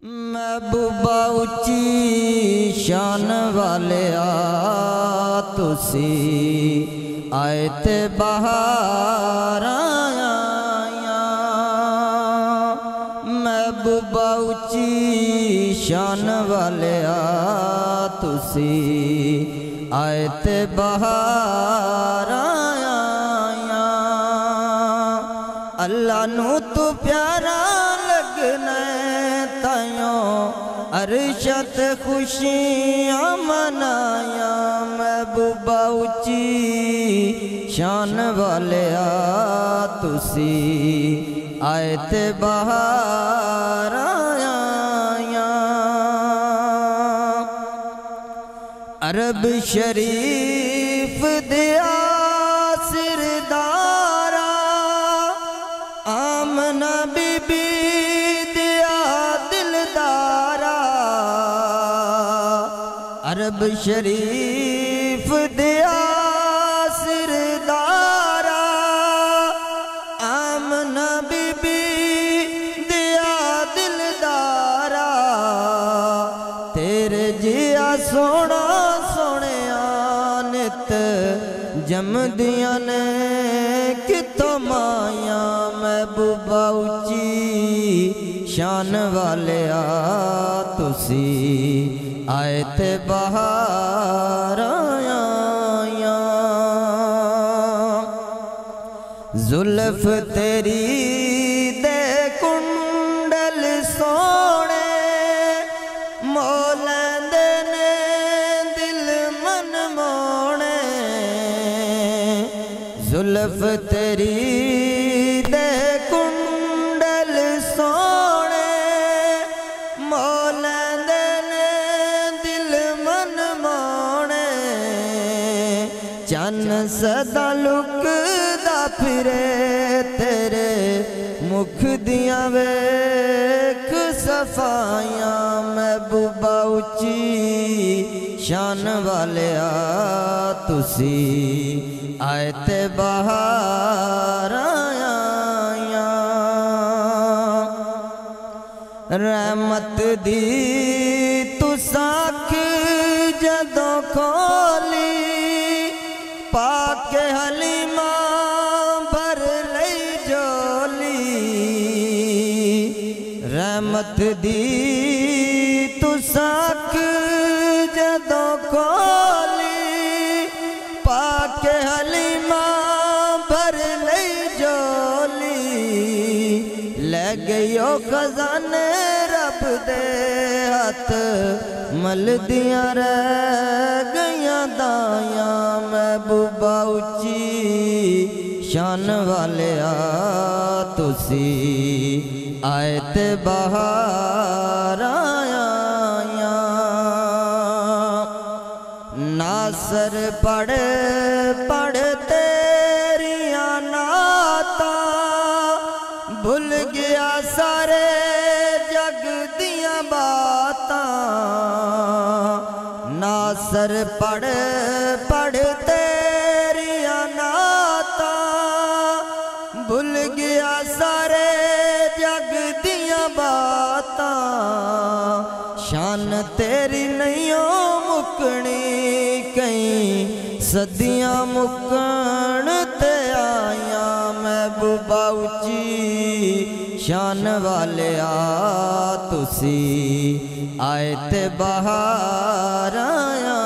महबूबा उच्ची शान वाले तुसी आए ते बाहर आया। महबूबा उच्ची शान वाले तुसी आए ते बाहर आया। अल्लाह नू तू प्यारा लगना तायों अरशत खुशियाँ मनाया। महबूबा उच्ची शान वाले तुसी आए ते बाहर आया। अरब शरीफ दिया सिरदारा आमना बीबी दिया दिलदारा। अरब शरीफ दिया सिरदारा आमना बीबी दिया दिलदारा। तेरे जिया सोना सोने नित जमदिया ने कितों माया। महबूबा उच्ची शान वाले तुसी आए ते बाहर आया। जुल्फ तेरी दे कुंडल सोने मोलैंदे ने दिल मन मोने। जुल्फ तेरी दे कुंडल सोने मोलैंदे ने दिल मन मोने। चन्न सदा लुकदा फिरे तेरे मुख दिया वेख सफाइयाँ। महबूबा उच्ची शान वाले तुसी आए ते बाहर आया। रहमत दी तुसाख जदों खोली पाके हलीमा भर लई जोली। रहमत दी तुसाख जदों खोली पाके हलीमा भर लई जोली। ले गयो खजाने रब दे हाथ मल दिया रह गया दाया। महबूबा उच्ची शान वाले तुसी आए ते बाहर आया। नासर पढ़ पढ़ तेरिया नाता भूल गया सारे जग दिया बातां। नासर पढ़ पढ़ तेरिया नाता भूल गया सारे जग दिया बातां। शान तेरी नहीं मुकनी कई सदियां मुकन ते आया। महबूबा उच्ची शान वाले तुसी आए ते बाहर आया।